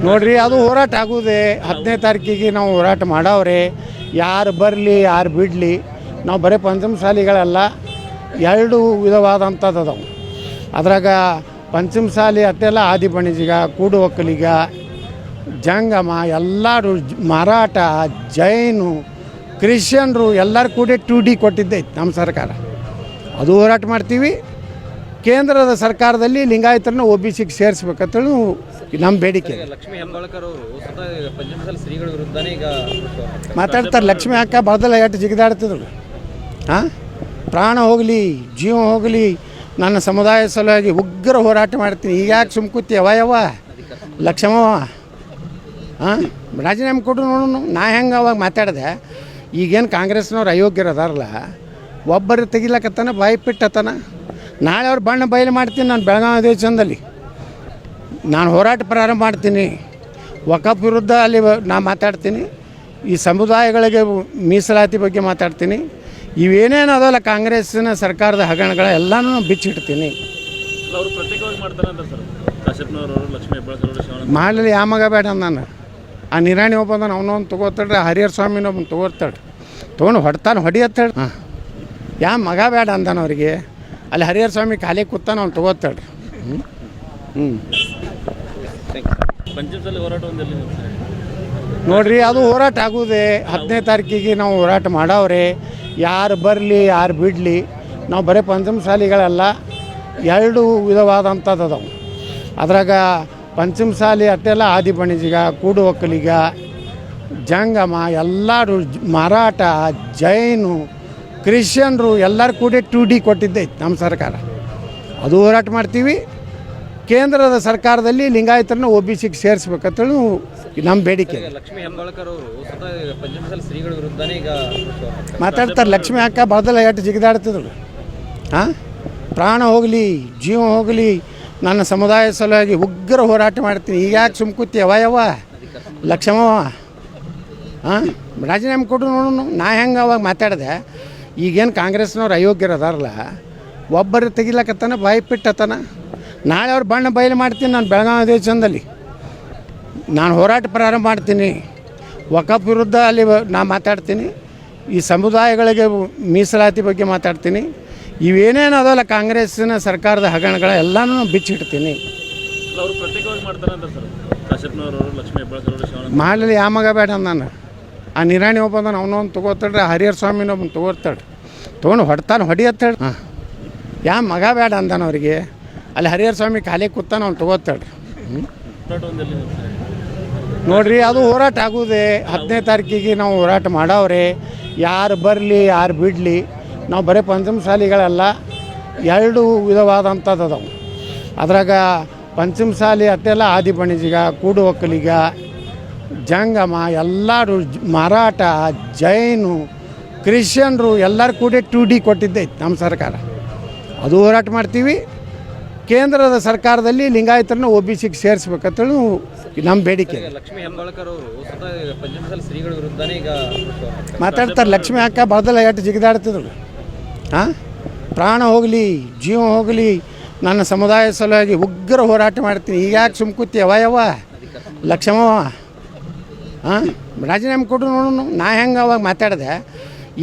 ನೋಡ್ರಿ, ಅದು ಹೋರಾಟ ಆಗೋದೆ 15ನೇ ತಾರೀಕಿಗೆ ನಾವು ಹೋರಾಟ ಮಾಡವ್ರೆ. ಯಾರು ಬರಲಿ ಯಾರು ಬಿಡಲಿ, ನಾವು ಬರೀ ಪಂಚಮಸಾಲಿಗಳಲ್ಲ, 2 ವಿಧವಾದಂಥದ್ದು ಅದಾವೆ. ಅದ್ರಾಗ ಪಂಚಮಸಾಲಿ ಅಟ್ಟೆಲ್ಲ ಆದಿ ಬಣಿಜಿಗ, ಕೂಡು ಒಕ್ಕಲಿಗ, ಜಂಗಮ ಎಲ್ಲರೂ, ಮರಾಠ, ಜೈನು, ಕ್ರಿಶ್ಚಿಯನ್ರು ಎಲ್ಲರೂ ಕೂಡಿ 2D ಕೊಟ್ಟಿದ್ದೈತೆ ನಮ್ಮ ಸರ್ಕಾರ. ಅದು ಹೋರಾಟ ಮಾಡ್ತೀವಿ. ಕೇಂದ್ರದ ಸರ್ಕಾರದಲ್ಲಿ ಲಿಂಗಾಯತರನ್ನ OBCಗೆ ಸೇರಿಸ್ಬೇಕಂತೇಳಿ ನಮ್ಮ ಬೇಡಿಕೆ. ಲಕ್ಷ್ಮೀ ಹೆಬ್ಬಾಳ್ಕರ್ ಅವರು ಪಂಚಮಸಾಲಿ ಶ್ರೀಗಳ ವಿರುದ್ಧನೇ ಈಗ ಮಾತಾಡ್ತಾರೆ. ಲಕ್ಷ್ಮೀ ಅಕ್ಕ ಬದಲ ಎಷ್ಟು ಜಿಗಿದಾಡ್ತಿದ್ರು. ಪ್ರಾಣ ಹೋಗಲಿ ಜೀವ ಹೋಗಲಿ, ನನ್ನ ಸಮುದಾಯ ಸಲುವಾಗಿ ಉಗ್ರ ಹೋರಾಟ ಮಾಡ್ತೀನಿ. ಈಗ ಯಾಕೆ ಸುಮ್ಕೂತಿ ಯವ ಲಕ್ಷ್ಮವ್ವ ರಾಜೀನಾಮೆ ಕೊಡು ನೋಡೋಣ. ನಾ ಹೆಂಗೆ ಅವಾಗ ಮಾತಾಡಿದೆ. ಈಗೇನು ಕಾಂಗ್ರೆಸ್ನವ್ರು ಅಯೋಗ್ಯರು ಅದಾರಲ್ಲ, ಒಬ್ಬರು ತೆಗಿಲಕತ್ತಾನ, ಬಾಯಿ ಪಿಟ್ಟತ್ತಾನ. ನಾಳೆ ಅವ್ರು ಬಣ್ಣ ಬಯಲು ಮಾಡ್ತೀನಿ. ನಾನು ಬೆಳಗಾವಿ ಅಧಿವೇಶನದಲ್ಲಿ ನಾನು ಹೋರಾಟ ಪ್ರಾರಂಭ ಮಾಡ್ತೀನಿ. ವಕಫ್ ವಿರುದ್ಧ ಅಲ್ಲಿ ನಾ ಮಾತಾಡ್ತೀನಿ. ಈ ಸಮುದಾಯಗಳಿಗೆ ಮೀಸಲಾತಿ ಬಗ್ಗೆ ಮಾತಾಡ್ತೀನಿ. ಇವೇನೇನು ಅದಲ್ಲ ಕಾಂಗ್ರೆಸ್ಸಿನ ಸರ್ಕಾರದ ಹಗರಣಗಳ ಎಲ್ಲನೂ ಬಿಚ್ಚಿಡ್ತೀನಿ. ಮಾಡಲಿ ಯಾವ ಮಗ ಬೇಡ ನಾನು. ಆ ನಿರಾಣಿ ಒಬ್ಬಂದ ಅವನೊಂದು ತೊಗೋತಾಡ್ರಿ, ಹರಿಹರ ಸ್ವಾಮಿನ ಒಬ್ಬನು ತೊಗೋತಾಡ್ರಿ, ತೊಗೊಂಡು ಹೊಡ್ತಾನೆ ಹೊಡಿಯತ್ತಾಡ್ರಿ. ಯಾವ ಮಗ ಬೇಡ ಅಂದಾನ ಅವ್ರಿಗೆ. ಅಲ್ಲಿ ಹರಿಹರ ಸ್ವಾಮಿ ಖಾಲಿ ಕೂತಾನ, ಅವ್ನು ತೊಗೋತಾಡ್ರಿ. ನೋಡ್ರಿ, ಅದು ಹೋರಾಟ ಆಗೋದೆ 15ನೇ ತಾರೀಕಿಗೆ ನಾವು ಹೋರಾಟ ಮಾಡವ್ರೆ. ಯಾರು ಬರಲಿ ಯಾರು ಬಿಡಲಿ, ನಾವು ಬರೀ ಪಂಚಮಸಾಲಿಗಳಲ್ಲ, 2 ವಿಧವಾದಂಥದ್ದು ಅದಾವೆ. ಅದ್ರಾಗ ಪಂಚಮಸಾಲಿ ಅಟ್ಟೆಲ್ಲ ಆದಿ ಬಣಿಜಿಗ, ಕೂಡು ಒಕ್ಕಲಿಗ, ಜಂಗಮ ಎಲ್ಲರೂ, ಮರಾಠ, ಜೈನು, ಕ್ರಿಶ್ಚಿಯನ್ರು ಎಲ್ಲರೂ ಕೂಡಿ 2D ಕೊಟ್ಟಿದ್ದೈತೆ ನಮ್ಮ ಸರ್ಕಾರ. ಅದು ಹೋರಾಟ ಮಾಡ್ತೀವಿ. ಕೇಂದ್ರದ ಸರ್ಕಾರದಲ್ಲಿ ಲಿಂಗಾಯತರನ್ನ OBCಗೆ ಸೇರಿಸ್ಬೇಕಂತೇಳಿ ನಮ್ಮ ಬೇಡಿಕೆ. ಲಕ್ಷ್ಮೀ ಹೆಬ್ಬಾಳ್ಕರ್ ಅವರು ಪಂಚಮಸಾಲಿ ಶ್ರೀಗಳ ವಿರುದ್ಧನೇ ಈಗ ಮಾತಾಡ್ತಾರೆ. ಲಕ್ಷ್ಮೀ ಅಕ್ಕ ಬದಲ ಎಷ್ಟು ಜಿಗಿದಾಡ್ತಿದ್ರು. ಪ್ರಾಣ ಹೋಗಲಿ ಜೀವ ಹೋಗಲಿ, ನನ್ನ ಸಮುದಾಯ ಸಲುವಾಗಿ ಉಗ್ರ ಹೋರಾಟ ಮಾಡ್ತೀನಿ. ಈಗ ಯಾಕೆ ಸುಮ್ಕೂತಿ ಯವ ಲಕ್ಷ್ಮವ್ವ ರಾಜೀನಾಮೆ ಕೊಡು ನೋಡೋಣ. ನಾ ಹೆಂಗೆ ಅವಾಗ ಮಾತಾಡಿದೆ. ಈಗೇನು ಕಾಂಗ್ರೆಸ್ನವ್ರು ಅಯೋಗ್ಯರು ಅದಾರಲ್ಲ, ಒಬ್ಬರು ತೆಗಿಲಕತ್ತಾನ, ಬಾಯಿ ಪಿಟ್ಟತ್ತಾನ. ನಾಳೆ ಅವ್ರು ಬಣ್ಣ ಬಯಲು ಮಾಡ್ತೀನಿ. ನಾನು ಬೆಳಗಾವಿ ಅಧಿವೇಶನದಲ್ಲಿ ನಾನು ಹೋರಾಟ ಪ್ರಾರಂಭ ಮಾಡ್ತೀನಿ. ವಕಫ್ ವಿರುದ್ಧ ಅಲ್ಲಿ ನಾ ಮಾತಾಡ್ತೀನಿ. ಈ ಸಮುದಾಯಗಳಿಗೆ ಮೀಸಲಾತಿ ಬಗ್ಗೆ ಮಾತಾಡ್ತೀನಿ. ಇವೇನೇನು ಅದಲ್ಲ ಕಾಂಗ್ರೆಸ್ಸಿನ ಸರ್ಕಾರದ ಹಗರಣಗಳ ಎಲ್ಲನೂ ಬಿಚ್ಚಿಡ್ತೀನಿ. ಮಾಡಲಿ ಯಾವ ಮಗ ಬೇಡ ನಾನು. ಆ ನಿರಾಣಿ ಒಬ್ಬಂದ ಅವನೊಂದು ತೊಗೋತಾಡ್ರಿ, ಹರಿಹರ ಸ್ವಾಮಿನ ಒಬ್ಬನು ತೊಗೋತಾಡ್ರಿ, ತೊಗೊಂಡು ಹೊಡ್ತಾನೆ ಹೊಡಿಯತ್ತಾಡ್ರಿ. ಯಾವ ಮಗ ಬೇಡ ಅಂದಾನ ಅವ್ರಿಗೆ. ಅಲ್ಲಿ ಹರಿಹರ ಸ್ವಾಮಿ ಖಾಲಿ ಕೂತಾನ, ಅವ್ನು ತೊಗೋತಾಡ್ರಿ. ನೋಡ್ರಿ, ಅದು ಹೋರಾಟ ಆಗೋದೆ 15ನೇ ತಾರೀಕಿಗೆ ನಾವು ಹೋರಾಟ ಮಾಡವ್ರೆ. ಯಾರು ಬರಲಿ ಯಾರು ಬಿಡಲಿ, ನಾವು ಬರೀ ಪಂಚಮಸಾಲಿಗಳಲ್ಲ, 2 ವಿಧವಾದಂಥದ್ದು ಅದಾವೆ. ಅದ್ರಾಗ ಪಂಚಮಸಾಲಿ ಅಟ್ಟೆಲ್ಲ ಆದಿ ಬಣಿಜಿಗ, ಕೂಡು ಒಕ್ಕಲಿಗ, ಜಂಗಮ ಎಲ್ಲರೂ, ಮರಾಠ, ಜೈನು, ಕ್ರಿಶ್ಚಿಯನ್ರು ಎಲ್ಲರೂ ಕೂಡಿ 2D ಕೊಟ್ಟಿದ್ದೈತೆ ನಮ್ಮ ಸರ್ಕಾರ. ಅದು ಹೋರಾಟ ಮಾಡ್ತೀವಿ. ಕೇಂದ್ರದ ಸರ್ಕಾರದಲ್ಲಿ ಲಿಂಗಾಯತರನ್ನ OBCಗೆ ಸೇರಿಸ್ಬೇಕಂತೇಳಿ ನಮ್ಮ ಬೇಡಿಕೆ. ಲಕ್ಷ್ಮೀ ಹೆಬ್ಬಾಳ್ಕರ್ ಅವರು ಪಂಚಮಸಾಲಿ ಶ್ರೀಗಳ ವಿರುದ್ಧನೇ ಈಗ ಮಾತಾಡ್ತಾರೆ. ಲಕ್ಷ್ಮೀ ಅಕ್ಕ ಬದಲ ಎಷ್ಟು ಜಿಗಿದಾಡ್ತಿದ್ರು. ಪ್ರಾಣ ಹೋಗಲಿ ಜೀವ ಹೋಗಲಿ, ನನ್ನ ಸಮುದಾಯ ಸಲುವಾಗಿ ಉಗ್ರ ಹೋರಾಟ ಮಾಡ್ತೀನಿ. ಈಗ ಯಾಕೆ ಸುಮ್ಕೂತಿ ಯವ ಲಕ್ಷ್ಮವ್ವ ರಾಜೀನಾಮೆ ಕೊಡು ನೋಡೋಣ. ನಾ ಹೆಂಗೆ ಅವಾಗ ಮಾತಾಡಿದೆ.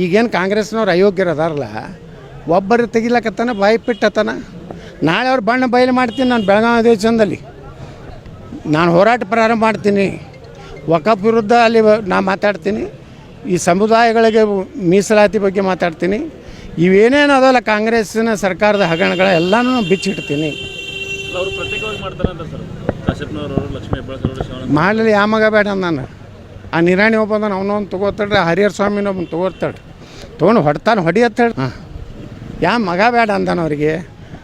ಈಗೇನು ಕಾಂಗ್ರೆಸ್ನವ್ರು ಅಯೋಗ್ಯರು ಅದಾರಲ್ಲ, ಒಬ್ಬರು ತೆಗಿಲಕತ್ತಾನ, ಬಾಯಿ ಪಿಟ್ಟತ್ತಾನ. ನಾಳೆ ಅವ್ರು ಬಣ್ಣ ಬಯಲು ಮಾಡ್ತೀನಿ. ನಾನು ಬೆಳಗಾವಿ ಅಧಿವೇಶನದಲ್ಲಿ ನಾನು ಹೋರಾಟ ಪ್ರಾರಂಭ ಮಾಡ್ತೀನಿ. ವಕಫ್ ವಿರುದ್ಧ ಅಲ್ಲಿ ನಾ ಮಾತಾಡ್ತೀನಿ. ಈ ಸಮುದಾಯಗಳಿಗೆ ಮೀಸಲಾತಿ ಬಗ್ಗೆ ಮಾತಾಡ್ತೀನಿ. ಇವೇನೇನು ಅದಲ್ಲ ಕಾಂಗ್ರೆಸ್ಸಿನ ಸರ್ಕಾರದ ಹಗರಣಗಳ ಎಲ್ಲನೂ ಬಿಚ್ಚಿಡ್ತೀನಿ. ಮಾಡಲಿ ಯಾವ ಮಗ ಬೇಡ ನಾನು. ಆ ನಿರಾಣಿ ಒಬ್ಬಂದ ಅವನೊಂದು ತೊಗೋತಾಡ್ರಿ, ಹರಿಹರ ಸ್ವಾಮಿನ ಒಬ್ಬನು ತೊಗೋತಾಡ್ರಿ, ತೊಗೊಂಡು ಹೊಡ್ತಾನೆ ಹೊಡಿಯತ್ತಾಡ್ರಿ. ಯಾವ ಮಗ ಬೇಡ ಅಂದಾನ ಅವ್ರಿಗೆ.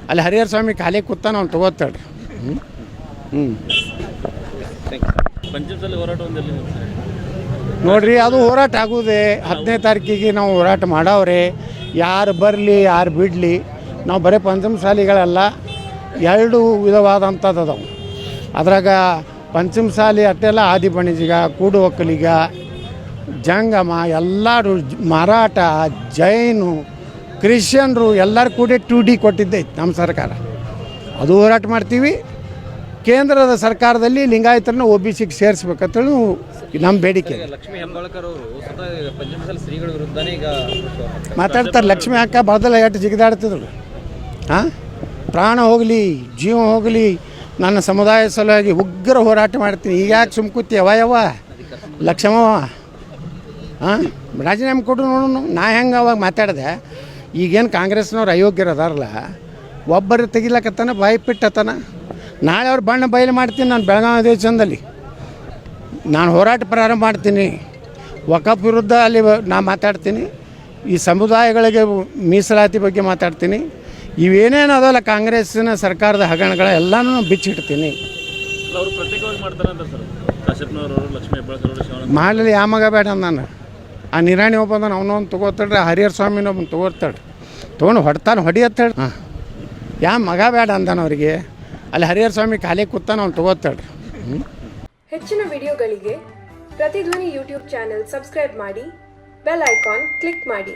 ಅಲ್ಲಿ ಹರಿಹರ ಸ್ವಾಮಿ ಖಾಲಿ ಕೂತಾನ, ಅವ್ನು ತೊಗೋತಾಡ್ರಿ. ನೋಡ್ರಿ, ಅದು ಹೋರಾಟ ಆಗೋದೆ 15ನೇ ತಾರೀಕಿಗೆ ನಾವು ಹೋರಾಟ ಮಾಡವ್ರೆ. ಯಾರು ಬರಲಿ ಯಾರು ಬಿಡಲಿ, ನಾವು ಬರೀ ಪಂಚಮಸಾಲಿಗಳಲ್ಲ, 2 ವಿಧವಾದಂಥದ್ದು ಅದಾವೆ. ಅದ್ರಾಗ ಪಂಚಮಸಾಲಿ ಅಟ್ಟೆಲ್ಲ ಆದಿ ಬಣಿಜಿಗ, ಕೂಡು ಒಕ್ಕಲಿಗ, ಜಂಗಮ ಎಲ್ಲರೂ, ಮರಾಠ, ಜೈನು, ಕ್ರಿಶ್ಚಿಯನ್ರು ಎಲ್ಲರೂ ಕೂಡಿ 2D ಕೊಟ್ಟಿದ್ದೈತೆ ನಮ್ಮ ಸರ್ಕಾರ. ಅದು ಹೋರಾಟ ಮಾಡ್ತೀವಿ. ಕೇಂದ್ರದ ಸರ್ಕಾರದಲ್ಲಿ ಲಿಂಗಾಯತರನ್ನ OBCಗೆ ಸೇರಿಸ್ಬೇಕಂತೇಳಿ ನಮ್ಮ ಬೇಡಿಕೆ. ಲಕ್ಷ್ಮೀ ಹೆಬ್ಬಾಳ್ಕರ್ ಅವರು ಸ್ವತಃ ಪಂಚಮಸಾಲಿ ಶ್ರೀಗಳ ವಿರುದ್ಧನೇ ಈಗ ಮಾತಾಡ್ತಾರೆ. ಲಕ್ಷ್ಮಿ ಅಕ್ಕ ಬದಲ ಎಷ್ಟು ಜಿಗಿದಾಡ್ತಿದ್ರು. ಹಾಂ, ಪ್ರಾಣ ಹೋಗಲಿ ಜೀವ ಹೋಗಲಿ ನನ್ನ ಸಮುದಾಯ ಸಲುವಾಗಿ ಉಗ್ರ ಹೋರಾಟ ಮಾಡ್ತೀನಿ. ಈಗ ಯಾಕೆ ಸುಮ್ಕೂತಿ ಅವಯವ ಲಕ್ಷ್ಮವ್ವ? ಹಾಂ, ರಾಜೀನಾಮೆ ಕೊಡು ನೋಡೋಣ. ನಾ ಹೆಂಗೆ ಅವಾಗ ಮಾತಾಡಿದೆ. ಈಗೇನು ಕಾಂಗ್ರೆಸ್ನವ್ರು ಅಯೋಗ್ಯರು ಅದಾರಲ್ಲ, ಒಬ್ಬರು ತೆಗಿಲಕತ್ತಾನ, ಬಾಯಿ ಪಿಟ್ಟತ್ತಾನ. ನಾಳೆ ಅವ್ರು ಬಣ್ಣ ಬಯಲು ಮಾಡ್ತೀನಿ. ನಾನು ಬೆಳಗಾವಿ ಅಧಿವೇಶನದಲ್ಲಿ ನಾನು ಹೋರಾಟ ಪ್ರಾರಂಭ ಮಾಡ್ತೀನಿ. ವಕಫ್ ವಿರುದ್ಧ ಅಲ್ಲಿ ನಾ ಮಾತಾಡ್ತೀನಿ. ಈ ಸಮುದಾಯಗಳಿಗೆ ಮೀಸಲಾತಿ ಬಗ್ಗೆ ಮಾತಾಡ್ತೀನಿ. ಇವೇನೇನು ಅದಲ್ಲ ಕಾಂಗ್ರೆಸ್ಸಿನ ಸರ್ಕಾರದ ಹಗರಣಗಳ ಎಲ್ಲನೂ ಬಿಚ್ಚಿಡ್ತೀನಿ. ಅವರು ಪ್ರತ್ಯೇಕವಾಗಿ ಮಾಡ್ತಾರೆ ಅಂತ ಸರ್. ಕಾಶ್ಯಪ್ನವರು, ಲಕ್ಷ್ಮೀ ಹೆಬ್ಬಾಳ್ಕರ್ ಅವರು ಮಾಡಲಿ. ಯಾವ ಮಗ ಬೇಡ ನಾನು. ಆ ನಿರಾಣಿ ಒಬ್ಬಂದ ಅವನೊಂದು ತೊಗೋತಾಡ್ರಿ, ಹರಿಹರ ಸ್ವಾಮಿನ ಒಬ್ಬನು ತೊಗೋತಾಡ್ರಿ. ತೊಗೊಂಡು ಹೊಡ್ತಾನೆ ಹೊಡಿಯತ್ತಾಡ್ರಿ. ಹಾಂ, ಯಾವ ಮಗ ಬೇಡ ಅಂದಾನವ್ರಿಗೆ. ಅಲ್ಲಿ ಹರಿಹರ ಸ್ವಾಮಿ ಖಾಲಿ ಕೂತಾನ ಅವ್ನು ತೊಗೋತಾಡ್ರಿ. ಹೆಚ್ಚಿನ ವಿಡಿಯೋಗಳಿಗೆ ಪ್ರತಿಧ್ವನಿ ಯೂಟ್ಯೂಬ್ ಚಾನೆಲ್ ಸಬ್ಸ್ಕ್ರೈಬ್ ಮಾಡಿ, ಬೆಲ್ ಐಕಾನ್ ಕ್ಲಿಕ್ ಮಾಡಿ.